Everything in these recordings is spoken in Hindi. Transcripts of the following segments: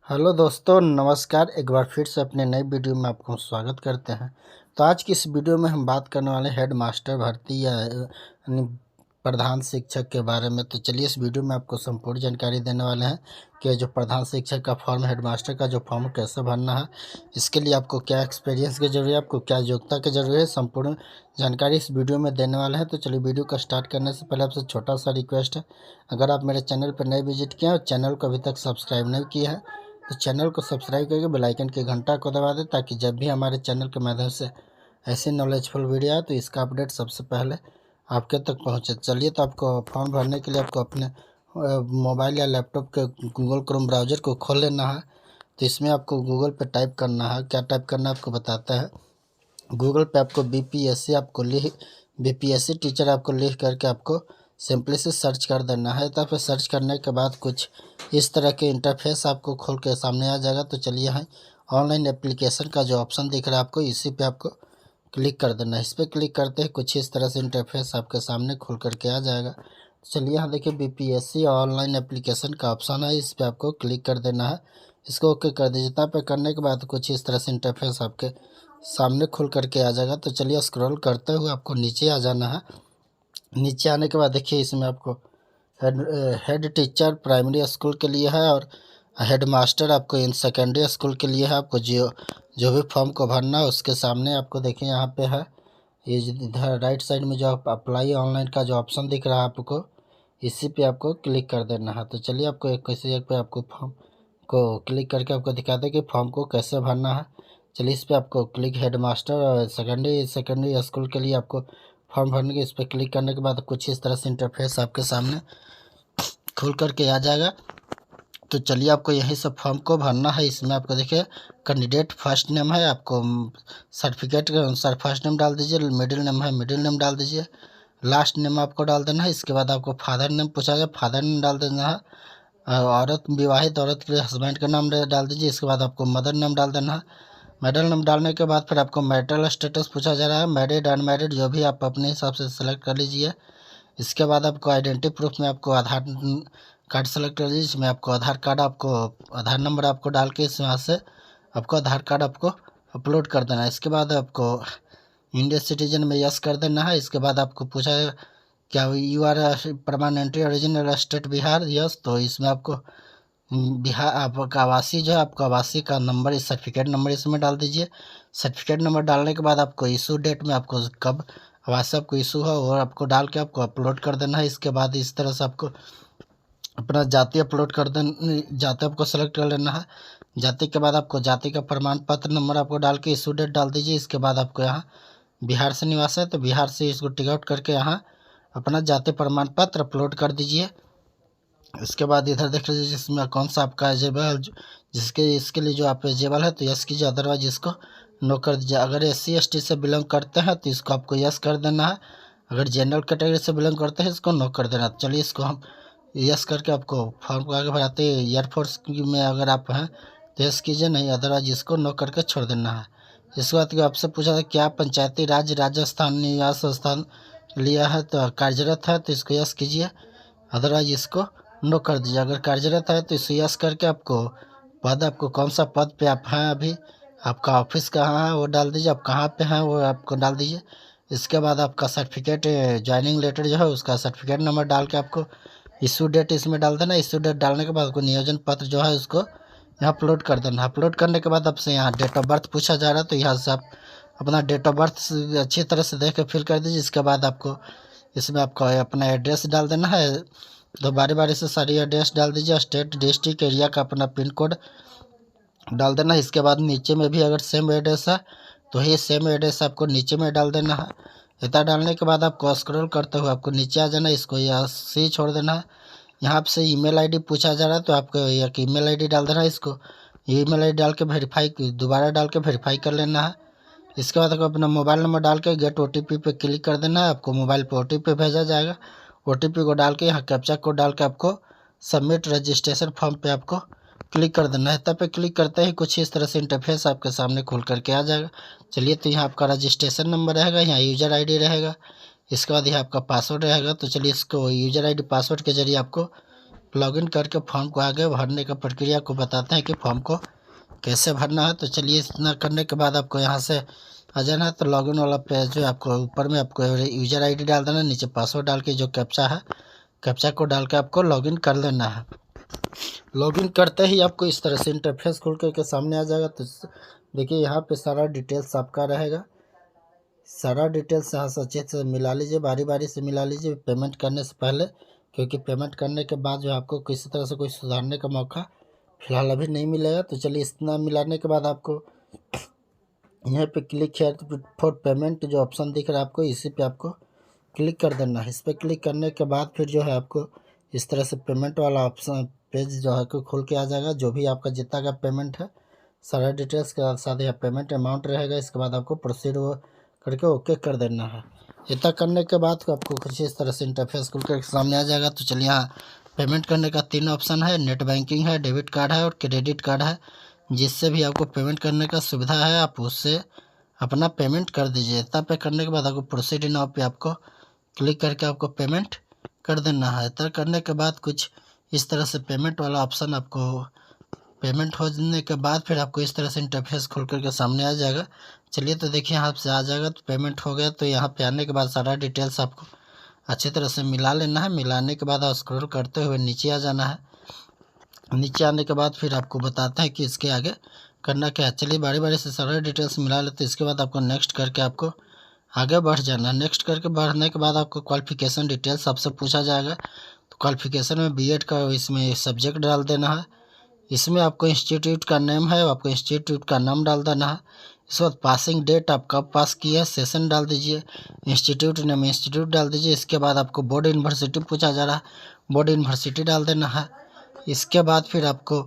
हेलो दोस्तों, नमस्कार। एक बार फिर से अपने नई वीडियो में आपको स्वागत करते हैं। तो आज की इस वीडियो में हम बात करने वाले हेड मास्टर भर्ती या यानी प्रधान शिक्षक के बारे में। तो चलिए, इस वीडियो में आपको संपूर्ण जानकारी देने वाले हैं कि जो प्रधान शिक्षक का फॉर्म, हेड मास्टर का जो फॉर्म कैसे भरना है, इसके लिए आपको क्या एक्सपीरियंस की जरूरत है, आपको क्या योग्यता की जरूरत है, संपूर्ण जानकारी इस वीडियो में देने वाले हैं। तो चलिए, वीडियो को स्टार्ट करने से पहले आपसे छोटा सा रिक्वेस्ट है, अगर आप मेरे चैनल पर नए विजिट किए हैं और चैनल को अभी तक सब्सक्राइब नहीं किया है तो चैनल को सब्सक्राइब करके बेल आइकन के घंटा को दबा दें, ताकि जब भी हमारे चैनल के माध्यम से ऐसी नॉलेजफुल वीडियो आए तो इसका अपडेट सबसे पहले आपके तक पहुंचे। चलिए, तो आपको फॉर्म भरने के लिए आपको अपने मोबाइल या लैपटॉप के गूगल क्रोम ब्राउज़र को खोल लेना है। तो इसमें आपको गूगल पे टाइप करना है। क्या टाइप करना है आपको बताता है। गूगल पे आपको बीपीएससी टीचर आपको लिख करके आपको सिंपली से सर्च कर देना है। तो फिर सर्च करने के बाद कुछ इस तरह के इंटरफेस आपको खोल के सामने आ जाएगा। तो चलिए, यहाँ ऑनलाइन एप्लीकेशन का जो ऑप्शन दिख रहा है आपको, इसी पे आपको क्लिक कर देना है। इस पर क्लिक करते ही कुछ इस तरह से इंटरफेस आपके सामने खुल करके आ जाएगा। तो चलिए, यहाँ देखिए बीपीएससी ऑनलाइन एप्लीकेशन का ऑप्शन है, इस पर आपको क्लिक कर देना है। इसको ओके कर दीजिए। इतना पे करने के बाद कुछ इस तरह से इंटरफेस आपके सामने खुल करके आ जाएगा। तो चलिए, स्क्रॉल करते हुए आपको नीचे आ जाना है। नीचे आने के बाद देखिए, इसमें आपको हेड टीचर प्राइमरी स्कूल के लिए है और हेड मास्टर आपको इन सेकेंडरी स्कूल के लिए है। आपको जो जो भी फॉर्म को भरना है उसके सामने आपको देखिए यहाँ पे है, ये इधर राइट साइड में जो अप्लाई ऑनलाइन का जो ऑप्शन दिख रहा है आपको, इसी पे आपको क्लिक कर देना है। तो चलिए, आपको एक कैसे एक पे आपको फॉर्म को क्लिक करके आपको दिखाते हैं कि फॉर्म को कैसे भरना है। चलिए, इस पर आपको क्लिक हेड मास्टर और सेकेंडरी स्कूल के लिए आपको फॉर्म भरने के, इस पर क्लिक करने के बाद कुछ इस तरह से इंटरफेस आपके सामने खुल करके आ जाएगा। तो चलिए, आपको यही सब फॉर्म को भरना है। इसमें आपको देखिए कैंडिडेट फर्स्ट नेम है, आपको सर्टिफिकेट के अनुसार फर्स्ट नेम डाल दीजिए। मिडिल नेम है, मिडिल नेम डाल दीजिए। लास्ट नेम आपको डाल देना है। इसके बाद आपको फादर नेम पूछा जाए, फादर नेम डाल देना है। औरत, विवाहित औरत के लिए हस्बैंड का नाम डाल दीजिए। इसके बाद आपको मदर नेम डाल देना है। मदर नेम डालने के बाद फिर आपको मैरिटल स्टेटस पूछा जा रहा है, मैरिड अनमैरिड जो भी आप अपने हिसाब से सेलेक्ट कर लीजिए। इसके बाद आपको आइडेंटिटी प्रूफ में आपको आधार कार्ड सेलेक्ट कर लीजिए। इसमें आपको आधार कार्ड, आपको आधार नंबर आपको डाल के इस यहाँ से आपको आधार कार्ड आपको अपलोड कर देना है। इसके बाद आपको इंडियन सिटीजन में यस कर देना है। इसके बाद आपको पूछा है क्या you are permanently original state Bihar, yes. तो इसमें आपको बिहार आपका आवासीय जो है, आपका आवासीय का नंबर, इस सर्टिफिकेट नंबर इसमें डाल दीजिए। सर्टिफिकेट नंबर डालने के बाद आपको इशू डेट में आपको कब आवासीय आपको इशू है और आपको डाल के आपको अपलोड कर देना है। इसके बाद इस तरह से आपको अपना जाति अपलोड कर देना, जाति आपको सेलेक्ट कर लेना है। जाति के बाद आपको जाति का प्रमाण पत्र नंबर आपको डाल के इशू डेट डाल दीजिए। इसके बाद आपको यहाँ बिहार से निवास है तो बिहार से इसको टिक आउट करके यहाँ अपना जाति प्रमाण पत्र अपलोड कर दीजिए। इसके बाद इधर देख लीजिए जिसमें कौन सा आपका एलिजिबल, जिसके इसके लिए जो आप एलिजिबल है तो यस कीजिए, अदरवाइज इसको नो कर दीजिए। अगर SC ST से बिलोंग करते हैं तो इसको आपको यस कर देना है। अगर जनरल कैटेगरी से बिलोंग करते हैं इसको नो कर देना। चलिए, इसको हम यस करके आपको फॉर्म को आगे बढ़ाते हैं। एयरफोर्स में अगर आप हैं तो यस कीजिए, नहीं अदरवाइज इसको नो करके छोड़ देना है। इसके बाद आपसे पूछा था क्या पंचायती राज राजस्थान निवास स्थान लिया है तो कार्यरत है तो इसको यस कीजिए, अदरवाइज इसको नो कर दीजिए। अगर कार्यरत है तो इसे यस करके आपको पद, आपको कौन सा पद पे आप हैं अभी, आपका ऑफिस कहाँ है वो डाल दीजिए, आप कहाँ पे हैं वो आपको डाल दीजिए। इसके बाद आपका सर्टिफिकेट, ज्वाइनिंग लेटर जो है उसका सर्टिफिकेट नंबर डाल के आपको इशू डेट इसमें डाल देना। इशू डेट डालने के बाद आपको नियोजन पत्र जो है उसको यहाँ अपलोड कर देना। अपलोड करने के बाद आपसे यहाँ डेट ऑफ बर्थ पूछा जा रहा है तो यहाँ से आप अपना डेट ऑफ बर्थ अच्छी तरह से देख के फिल कर दीजिए। इसके बाद आपको इसमें आपका अपना एड्रेस डाल देना है। तो बारी बारी से सारी एड्रेस डाल दीजिए, स्टेट डिस्ट्रिक्ट एरिया का अपना पिन कोड डाल देना है। इसके बाद नीचे में भी अगर सेम एड्रेस है तो ये सेम एड्रेस आपको नीचे में डाल देना है। इतना डालने के बाद आपको स्क्रॉल करते हुए आपको नीचे आ जाना है, इसको यहाँ से छोड़ देना है। यहाँ आपसे ईमेल आईडी पूछा जा रहा है तो आपको एक ईमेल आईडी डाल देना है। इसको ईमेल आईडी डाल के वेरीफाई, दोबारा डाल के वेरीफाई कर लेना है। इसके बाद आपको अपना मोबाइल नंबर डाल के गेट OTP पे क्लिक कर देना है। आपको मोबाइल पे OTP भेजा जाएगा। OTP को डाल के यहाँ कैप्चा कोड डाल के आपको सबमिट रजिस्ट्रेशन फॉर्म पे आपको क्लिक कर देना है। तब पे क्लिक करते ही कुछ इस तरह से इंटरफेस आपके सामने खुल करके आ जाएगा। चलिए, तो यहाँ आपका रजिस्ट्रेशन नंबर रहेगा, यहाँ यूजर ID रहेगा। इसके बाद यहाँ आपका पासवर्ड रहेगा। तो चलिए, इसको यूजर ID पासवर्ड के जरिए आपको लॉगिन करके फॉर्म को आगे भरने का प्रक्रिया को बताते हैं कि फॉर्म को कैसे भरना है। तो चलिए, इतना करने के बाद आपको यहाँ से आ जाना है। तो लॉगिन वाला पेज जो आपको ऊपर में आपको यूज़र आईडी डाल देना, नीचे पासवर्ड डाल के जो कैप्चा है, कैप्चा को डाल के आपको लॉगिन कर लेना है। लॉगिन करते ही आपको इस तरह से इंटरफेस खुल करके सामने आ जाएगा। तो देखिए, यहाँ पे सारा डिटेल्स आपका रहेगा। सारा डिटेल्स यहाँ से अच्छे से मिला लीजिए, बारी बारी से मिला लीजिए पेमेंट करने से पहले, क्योंकि पेमेंट करने के बाद जो आपको किसी तरह से कोई सुधारने का मौका फ़िलहाल अभी नहीं मिलेगा। तो चलिए, इतना मिलाने के बाद आपको यहाँ पे क्लिक हेयर फॉर पेमेंट जो ऑप्शन दिख रहा है आपको, इसी पे आपको क्लिक कर देना है। इस पर क्लिक करने के बाद फिर जो है आपको इस तरह से पेमेंट वाला ऑप्शन पेज जो है को खोल के आ जाएगा। जो भी आपका जितना का पेमेंट है, सारा डिटेल्स के साथ यहाँ पेमेंट अमाउंट रहेगा। इसके बाद आपको प्रोसीड करके ओके कर देना है। इतना करने के बाद आपको कुछ इस तरह से इंटरफेस खुल कर सामने आ जाएगा। तो चलिए, यहाँ पेमेंट करने का 3 ऑप्शन है, नेट बैंकिंग है, डेबिट कार्ड है और क्रेडिट कार्ड है। जिससे भी आपको पेमेंट करने का सुविधा है, आप उससे अपना पेमेंट कर दीजिए। इतना पे करने के बाद आपको प्रोसीड नाउ पे आपको क्लिक करके आपको पेमेंट कर देना है। इतना करने के बाद कुछ इस तरह से पेमेंट वाला ऑप्शन आपको पेमेंट हो जाने के बाद फिर आपको इस तरह से इंटरफेस खोल करके सामने आ जाएगा। चलिए, तो देखिए, यहाँ से आ जाएगा। तो पेमेंट हो गया। तो यहाँ पे आने के बाद सारा डिटेल्स आपको अच्छी तरह से मिला लेना है। मिलाने के बाद आप स्क्रॉल करते हुए नीचे आ जाना है। नीचे आने के बाद फिर आपको बताते हैं कि इसके आगे करना क्या है। चलिए, बारी बारी से सारे डिटेल्स मिला लेते हैं। इसके बाद आपको नेक्स्ट करके आपको आगे बढ़ जाना है। नेक्स्ट करके बढ़ने के बाद आपको क्वालिफिकेशन डिटेल्स आपसे पूछा जाएगा। तो क्वालिफिकेशन में बीएड का इसमें सब्जेक्ट डाल देना है। इसमें आपको इंस्टीट्यूट का नेम है, आपको इंस्टीट्यूट का नाम डाल देना है। इसके बाद पासिंग डेट, आप कब पास किए, सेशन डाल दीजिए। इंस्टीट्यूट नेम इंस्टीट्यूट डाल दीजिए। इसके बाद आपको बोर्ड यूनिवर्सिटी पूछा जा रहा है, बोर्ड यूनिवर्सिटी डाल देना है। इसके बाद फिर आपको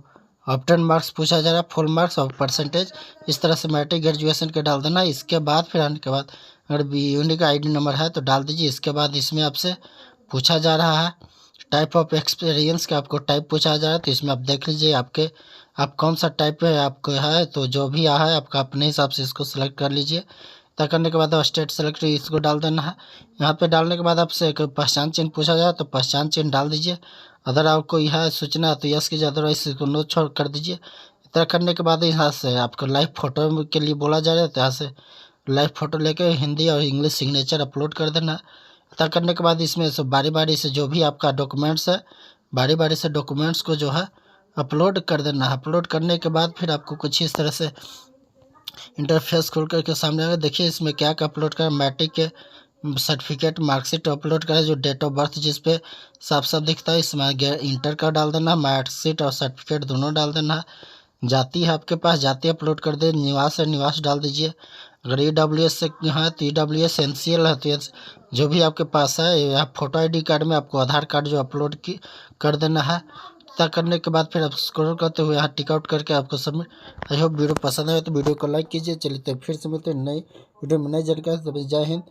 ऑप्टेन मार्क्स पूछा जा रहा है, फुल मार्क्स और परसेंटेज। इस तरह से मैट्रिक ग्रेजुएशन के डाल देना। इसके बाद फिर आने के बाद अगर यूनिक आईडी नंबर है तो डाल दीजिए। इसके बाद इसमें आपसे पूछा जा रहा है टाइप ऑफ एक्सपीरियंस का, आपको टाइप पूछा जा रहा है। तो इसमें आप देख लीजिए आप कौन सा टाइप है आपको है। तो जो भी आ है आपका अपने हिसाब से इसको सेलेक्ट कर लीजिए। तय करने के बाद स्टेट सेलेक्ट इसको डाल देना है। यहाँ पे डालने के बाद आपसे एक पहचान चिन्ह पूछा जाए तो पहचान चिन्ह डाल दीजिए। अगर आपको यह सूचना तो यस कीजिए, अदरवाइज इसको नो छोड़ कर दीजिए। इतना करने के बाद यहाँ से आपको लाइव फोटो के लिए बोला जा रहा है। तो यहाँ से लाइव फोटो लेके हिंदी और इंग्लिश सिग्नेचर अपलोड कर देना। इतना करने के बाद इसमें से बारी बारी से जो भी आपका डॉक्यूमेंट्स है, बारी बारी से डॉक्यूमेंट्स को जो है अपलोड कर देना है। अपलोड करने के बाद फिर आपको कुछ इस तरह से इंटरफेस खोल करके सामने आएगा। देखिए, इसमें क्या क्या अपलोड करें, मैट्रिक के सर्टिफिकेट, मार्कशीट अपलोड करें जो डेट ऑफ बर्थ जिस पे साफ साफ दिखता है। इसमें इंटर का डाल देना, मार्कशीट और सर्टिफिकेट दोनों डाल देना है। जाति है आपके पास, जाति अपलोड कर दे। निवास है, निवास डाल दीजिए। अगर EWS से है तो EWS NCL है तो जो भी आपके पास है। या फोटो ID कार्ड में आपको आधार कार्ड जो अपलोड की कर देना है। इतना करने के बाद फिर आप स्क्रॉल करते हुए यहाँ टिक आउट करके आपको सबमिट। आई होप वीडियो पसंद आए तो वीडियो को लाइक कीजिए। चलिए, तो फिर से मिलते हैं नई वीडियो में नई जानकारी। जय हिंद।